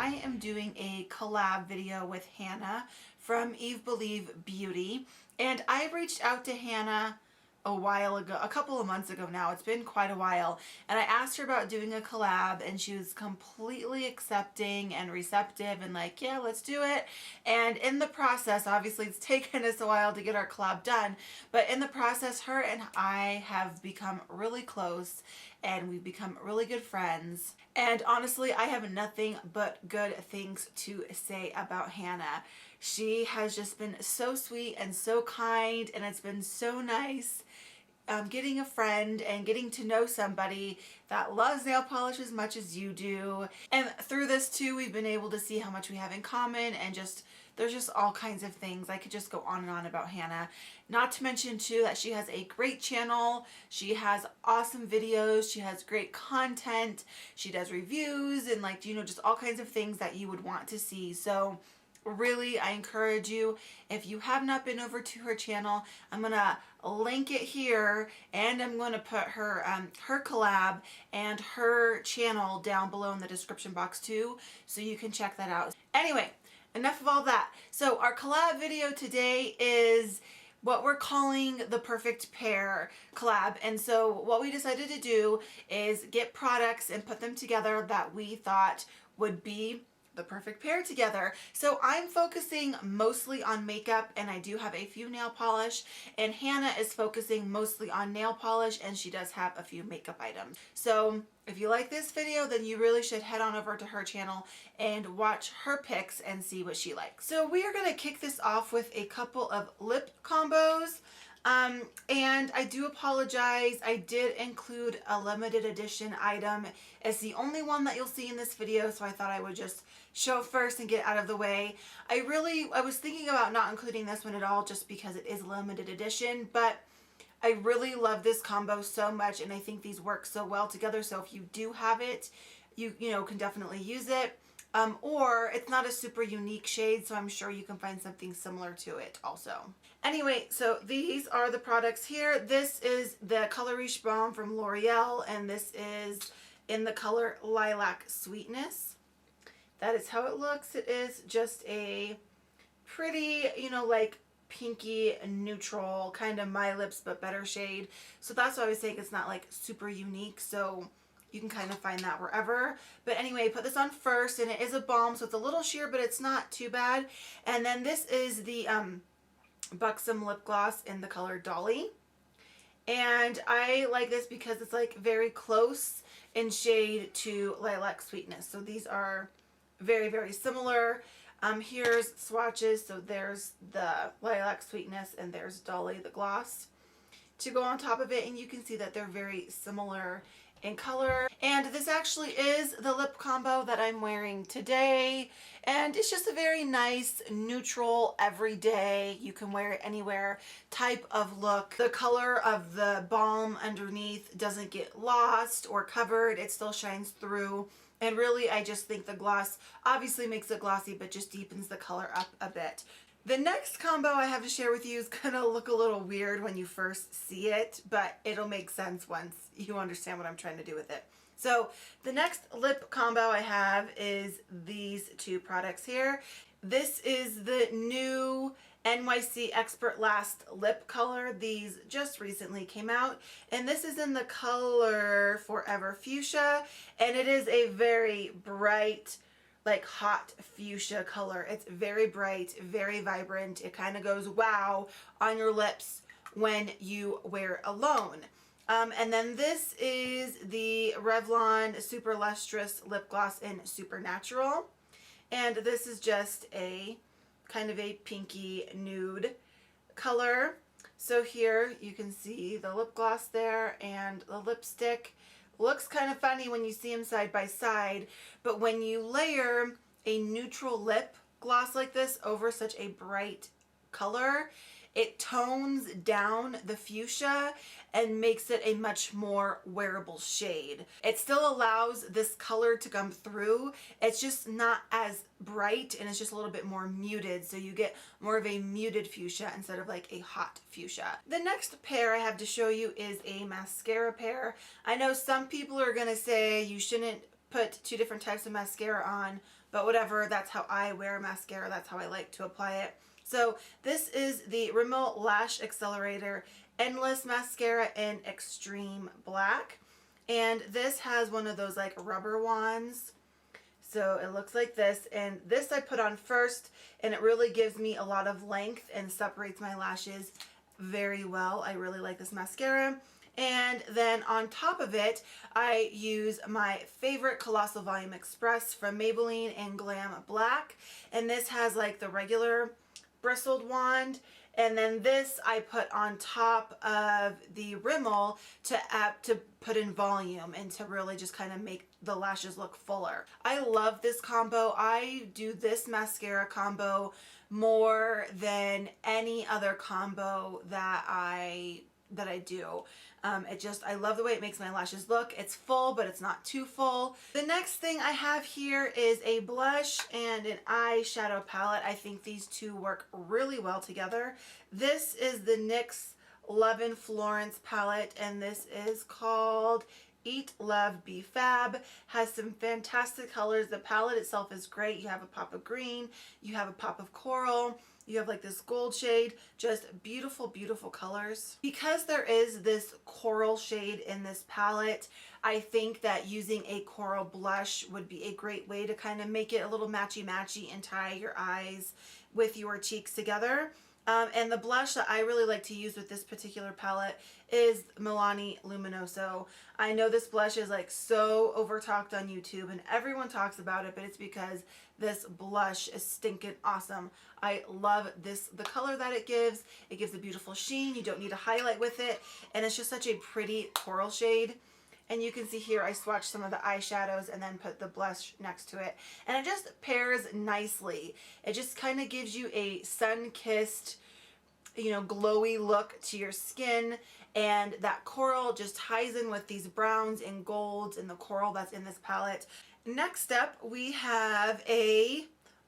I am doing a collab video with Hannah from Evebelievebeauty, and I reached out to Hannah a while ago, a couple of months ago now. It's been quite a while, and I asked her about doing a collab, and she was completely accepting and receptive and like, yeah, let's do it. And in the process, obviously it's taken us a while to get our collab done, but in the process, her and I have become really close and we've become really good friends. And honestly, I have nothing but good things to say about Hannah. She has just been so sweet and so kind, and it's been so nice getting a friend and getting to know somebody that loves nail polish as much as you do. And through this too, we've been able to see how much we have in common, and just there's just all kinds of things. I could just go on and on about Hannah. Not to mention too that she has a great channel. She has awesome videos. She has great content. She does reviews and like, you know, just all kinds of things that you would want to see. So really, I encourage you, if you have not been over to her channel, I'm gonna link it here, and I'm gonna put her her collab and her channel down below in the description box too, so you can check that out. Anyway, enough of all that. So our collab video today is what we're calling the perfect pair collab. And so what we decided to do is get products and put them together that we thought would be the perfect pair together. So I'm focusing mostly on makeup, and I do have a few nail polish, and Hannah is focusing mostly on nail polish, and she does have a few makeup items. So if you like this video, then you really should head on over to her channel and watch her picks and see what she likes. So we are going to kick this off with a couple of lip combos. And I do apologize. I did include a limited edition item. It's the only one that you'll see in this video, so I thought I would just show first and get out of the way. I was thinking about not including this one at all just because it is a limited edition, but I really love this combo so much, and I think these work so well together. So if you do have it, you know, can definitely use it. Or it's not a super unique shade, so I'm sure you can find something similar to it also. Anyway, so these are the products here. This is the Color Riche Balm from L'Oreal, and this is in the color Lilac Sweetness. That is how it looks. It is just a pretty, you know, like pinky neutral, kind of My Lips but better shade. So that's why I was saying it's not like super unique. So you can kind of find that wherever. But anyway, put this on first, and it is a balm, so it's a little sheer, but it's not too bad. And then this is the Buxom lip gloss in the color Dolly. And I like this because it's like very close in shade to Lilac Sweetness. So these are very, very similar. Here's swatches. So there's the Lilac Sweetness, and there's Dolly the gloss to go on top of it, and you can see that they're very similar in color. And this actually is the lip combo that I'm wearing today, and it's just a very nice neutral everyday, you can wear it anywhere type of look. The color of the balm underneath doesn't get lost or covered, it still shines through. And really, I just think the gloss obviously makes it glossy, but just deepens the color up a bit. The next combo I have to share with you is gonna look a little weird when you first see it, but it'll make sense once you understand what I'm trying to do with it. So the next lip combo I have is these two products here. This is the new NYC Expert Last lip color. These just recently came out, and this is in the color Forever Fuchsia, and it is a very bright, like hot fuchsia color. It's very bright, very vibrant. It kind of goes wow on your lips when you wear it alone. And then this is the Revlon Super Lustrous Lip Gloss in Supernatural. And this is just a kind of a pinky nude color. So here you can see the lip gloss there and the lipstick. Looks kind of funny when you see them side by side, but when you layer a neutral lip gloss like this over such a bright color, it tones down the fuchsia and makes it a much more wearable shade. It still allows this color to come through. It's just not as bright, and it's just a little bit more muted. So you get more of a muted fuchsia instead of like a hot fuchsia. The next pair I have to show you is a mascara pair. I know some people are gonna say you shouldn't put two different types of mascara on, but whatever, that's how I wear mascara. That's how I like to apply it. So this is the Rimmel Lash Accelerator Endless Mascara in Extreme Black. And this has one of those like rubber wands. So it looks like this, and this I put on first, and it really gives me a lot of length and separates my lashes very well. I really like this mascara. And then on top of it, I use my favorite Colossal Volume Express from Maybelline in Glam Black. And this has like the regular bristled wand. And then this I put on top of the Rimmel to put in volume and to really just kind of make the lashes look fuller. I love this combo. I do this mascara combo more than any other combo that I do. I love the way it makes my lashes look. It's full, but it's not too full. The next thing I have here is a blush and an eyeshadow palette. I think these two work really well together. This is the NYX Love in Florence palette, and this is called Eat, Love, Be Fab. Has some fantastic colors. The palette itself is great. You have a pop of green, you have a pop of coral, you have like this gold shade, just beautiful, beautiful colors. Because there is this coral shade in this palette, I think that using a coral blush would be a great way to kind of make it a little matchy-matchy and tie your eyes with your cheeks together. And the blush that I really like to use with this particular palette is Milani Luminoso. I know this blush is like so over-talked on YouTube and everyone talks about it, but it's because this blush is stinking awesome. I love the color that it gives. It gives a beautiful sheen. You don't need to highlight with it. And it's just such a pretty coral shade. And you can see here I swatched some of the eyeshadows and then put the blush next to it. And it just pairs nicely. It just kind of gives you a sun-kissed, you know, glowy look to your skin. And that coral just ties in with these browns and golds and the coral that's in this palette. Next up, we have a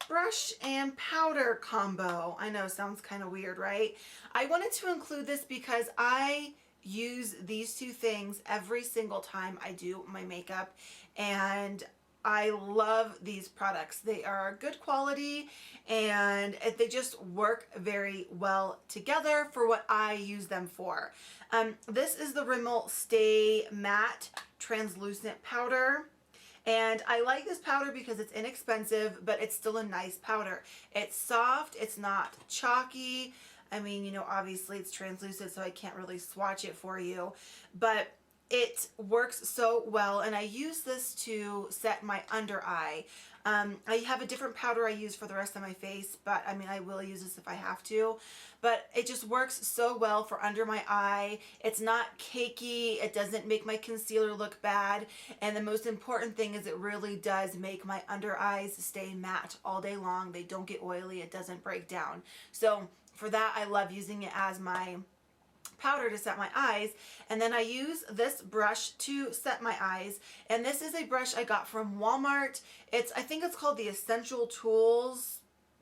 brush and powder combo. I know, sounds kind of weird, right? I wanted to include this because I use these two things every single time I do my makeup, and I love these products. They are good quality and they just work very well together for what I use them for. This is the Rimmel Stay Matte Translucent Powder. And I like this powder because it's inexpensive, but it's still a nice powder. It's soft, it's not chalky. I mean, you know, obviously it's translucent, so I can't really swatch it for you, but it works so well. And I use this to set my under eye. I have a different powder I use for the rest of my face, but I mean, I will use this if I have to, but it just works so well for under my eye. It's not cakey. It doesn't make my concealer look bad. And the most important thing is it really does make my under eyes stay matte all day long. They don't get oily. It doesn't break down. So for that, I love using it as my powder to set my eyes. And then I use this brush to set my eyes, and this is a brush I got from Walmart. I think it's called the Essential Tools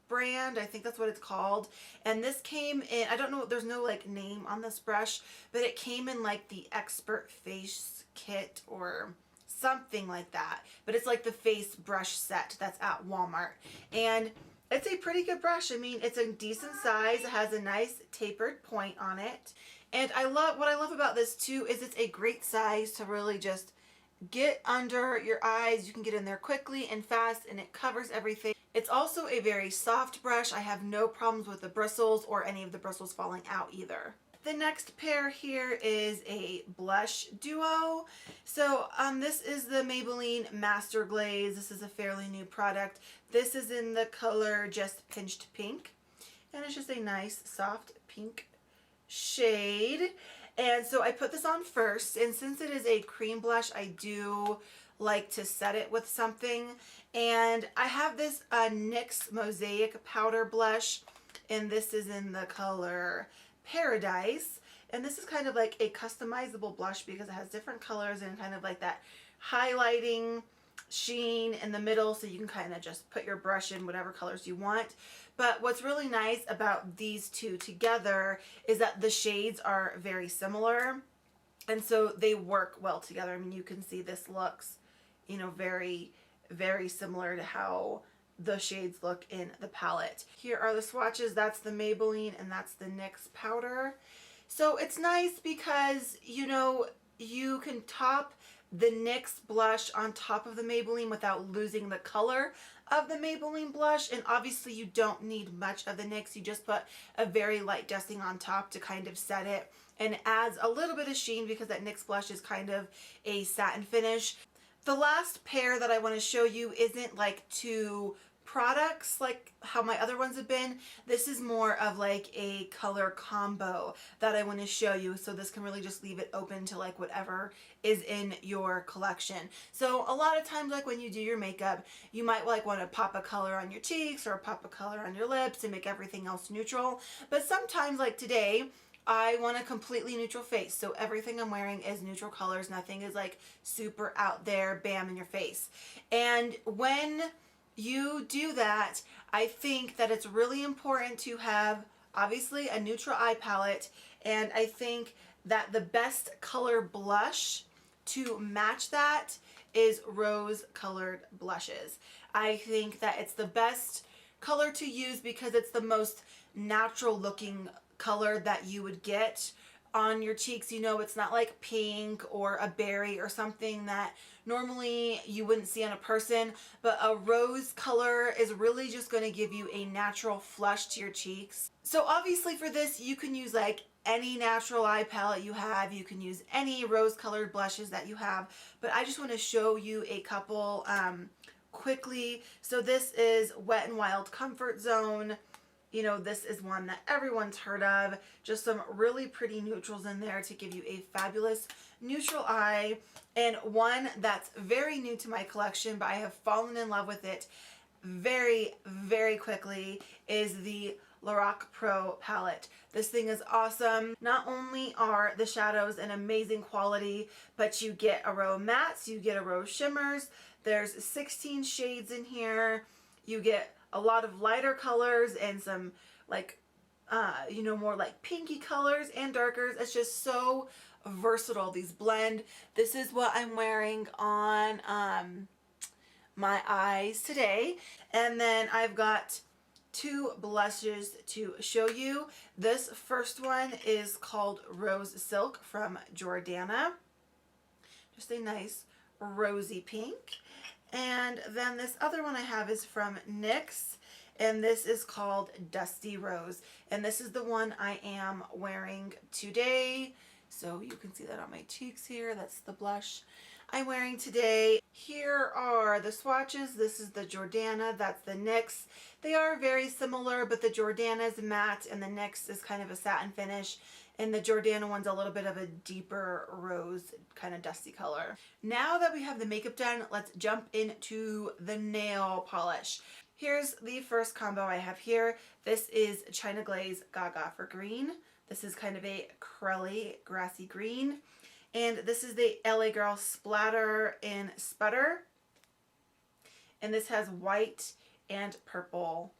brand. I think that's what it's called. And this came in, I don't know, there's no like name on this brush, but it came in like the Expert Face Kit or something like that. But it's like the face brush set that's at Walmart. And it's a pretty good brush. I mean, it's a decent size. It has a nice tapered point on it. And what I love about this too is it's a great size to really just get under your eyes. You can get in there quickly and fast, and it covers everything. It's also a very soft brush. I have no problems with the bristles or any of the bristles falling out either. The next pair here is a blush duo. So this is the Maybelline Master Glaze. This is a fairly new product. This is in the color Just Pinched Pink. And it's just a nice soft pink shade. And so I put this on first, and since it is a cream blush, I do like to set it with something. And I have this NYX Mosaic powder blush, and this is in the color Paradise. And this is kind of like a customizable blush because it has different colors and kind of like that highlighting sheen in the middle, so you can kind of just put your brush in whatever colors you want. But what's really nice about these two together is that the shades are very similar, and so they work well together. I mean, you can see this looks, you know, very, very similar to how the shades look in the palette. Here are the swatches. That's the Maybelline and that's the NYX powder. So it's nice because, you know, you can top the NYX blush on top of the Maybelline without losing the color of the Maybelline blush. And obviously you don't need much of the NYX. You just put a very light dusting on top to kind of set it, and it adds a little bit of sheen because that NYX blush is kind of a satin finish. The last pair that I want to show you isn't like two products like how my other ones have been. This is more of like a color combo that I want to show you, so this can really just leave it open to like whatever is in your collection. So a lot of times, like when you do your makeup, you might like want to pop a color on your cheeks or pop a color on your lips and make everything else neutral. But sometimes, like today, I want a completely neutral face, so everything I'm wearing is neutral colors. Nothing is like super out there, bam, in your face. And when you do that, I think that it's really important to have, obviously, a neutral eye palette, and I think that the best color blush to match that is rose-colored blushes. I think that it's the best color to use because it's the most natural-looking color that you would get on your cheeks. You know, it's not like pink or a berry or something that normally you wouldn't see on a person, but a rose color is really just going to give you a natural flush to your cheeks. So obviously for this, you can use like any natural eye palette you have. You can use any rose colored blushes that you have, but I just want to show you a couple quickly. So this is Wet n Wild Comfort Zone. You know, this is one that everyone's heard of. Just some really pretty neutrals in there to give you a fabulous neutral eye. And one that's very new to my collection, but I have fallen in love with it very, very quickly, is the Lorac Pro palette. This thing is awesome. Not only are the shadows an amazing quality, but you get a row of mattes, you get a row of shimmers. There's 16 shades in here. You get a lot of lighter colors and some like, you know, more like pinky colors and darkers. It's just so versatile. These blend. This is what I'm wearing on my eyes today. And then I've got two blushes to show you. This first one is called Rose Silk from Jordana. Just a nice rosy pink. And then this other one I have is from NYX, and this is called Dusty Rose. And this is the one I am wearing today. So you can see that on my cheeks here. That's the blush I'm wearing today. Here are the swatches. This is the Jordana, that's the NYX. They are very similar, but the Jordana is matte and the NYX is kind of a satin finish. And the Jordana one's a little bit of a deeper rose, kind of dusty color. Now that we have the makeup done, let's jump into the nail polish. Here's the first combo I have here. This is China Glaze Gaga for Green. This is kind of a curly, grassy green. And this is the LA Girl Splatter in Sputter. And this has white and purple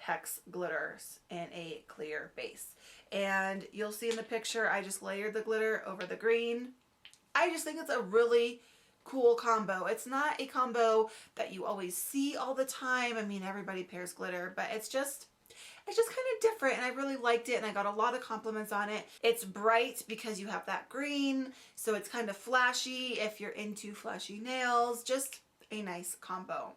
hex glitters and a clear base. And you'll see in the picture, I just layered the glitter over the green. I just think it's a really cool combo. It's not a combo that you always see all the time. I mean, everybody pairs glitter, but it's just kind of different, and I really liked it, and I got a lot of compliments on it. It's bright because you have that green, so it's kind of flashy if you're into flashy nails. Just a nice combo.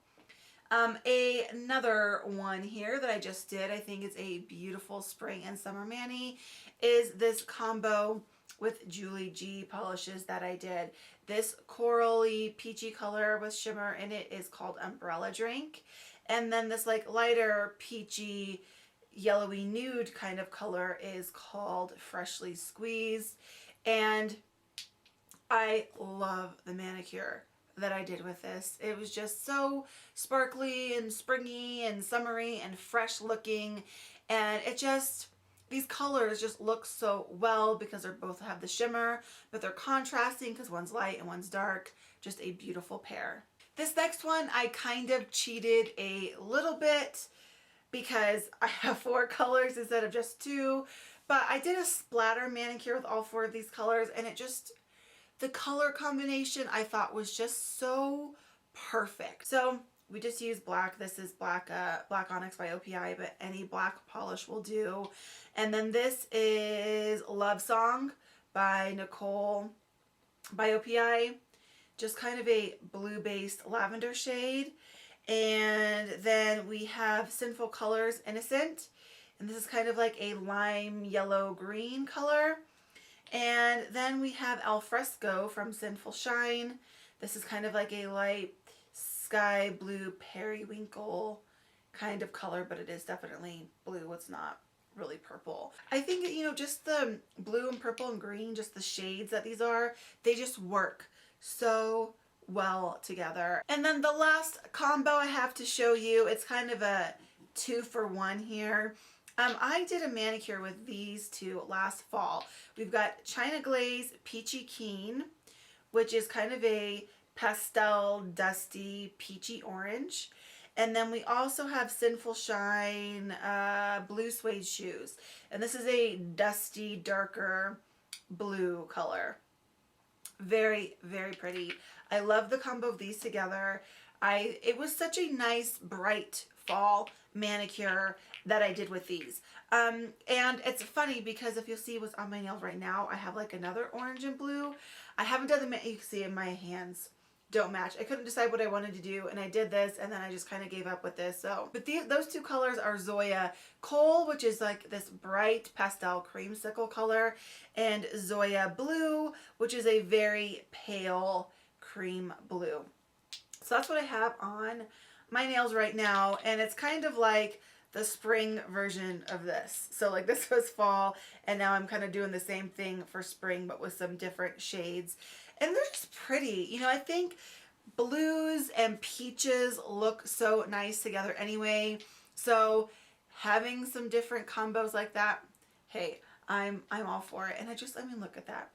Another one here that I just did, I think is a beautiful spring and summer mani, is this combo with Julie G polishes that I did. This corally peachy color with shimmer in it is called Umbrella Drink. And then this like lighter peachy yellowy nude kind of color is called Freshly Squeezed. And I love the manicure that I did with this. It was just so sparkly and springy and summery and fresh looking, and it just, these colors just look so well because they both have the shimmer, but they're contrasting because one's light and one's dark. Just a beautiful pair. This next one I kind of cheated a little bit because I have 4 colors instead of just 2, but I did a splatter manicure with all 4 of these colors, and it just, the color combination I thought was just so perfect. So we just use black. This is black Onyx by OPI, but any black polish will do. And then this is Love Song by Nicole by OPI. Just kind of a blue-based lavender shade. And then we have Sinful Colors Innocent. And this is kind of like a lime yellow green color. And then we have Alfresco from Sinful Shine. This is kind of like a light sky blue periwinkle kind of color, but it is definitely blue. It's not really purple. I think, you know, just the blue and purple and green, just the shades that these are, they just work so well together. And then the last combo I have to show you, it's kind of a 2-for-1 here. I did a manicure with these two last fall. We've got China Glaze Peachy Keen, which is kind of a pastel, dusty, peachy orange. And then we also have Sinful Shine Blue Suede Shoes. And this is a dusty, darker blue color. Very, very pretty. I love the combo of these together. It was such a nice, bright fall manicure that I did with these. And it's funny because if you'll see what's on my nails right now, I have like another orange and blue. I haven't done the, you can see in my hands don't match. I couldn't decide what I wanted to do, and I did this, and then I just kind of gave up with this. So, but those two colors are Zoya Cole, which is like this bright pastel creamsicle color, and Zoya Blue, which is a very pale cream blue. So that's what I have on my nails right now, and it's kind of like the spring version of this. So like this was fall, and now I'm kind of doing the same thing for spring, but with some different shades. And they're just pretty. You know, I think blues and peaches look so nice together anyway. So having some different combos like that, hey, I'm all for it. And I mean, look at that.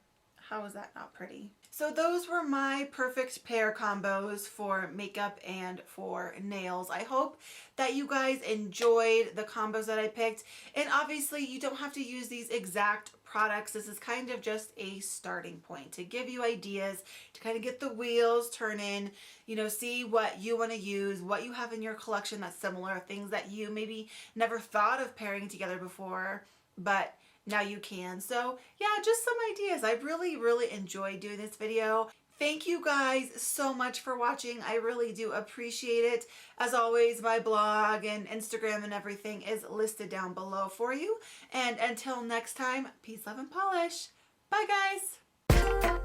How is that not pretty? So those were my perfect pair combos for makeup and for nails. I hope that you guys enjoyed the combos that I picked. And obviously you don't have to use these exact products. This is kind of just a starting point to give you ideas, to kind of get the wheels turning, you know, see what you want to use, what you have in your collection that's similar, things that you maybe never thought of pairing together before, but now you can. So yeah, just some ideas. I really enjoyed doing this video. Thank you guys so much for watching. I really do appreciate it. As always, my blog and Instagram and everything is listed down below for you. And until next time, peace, love, and polish. Bye guys.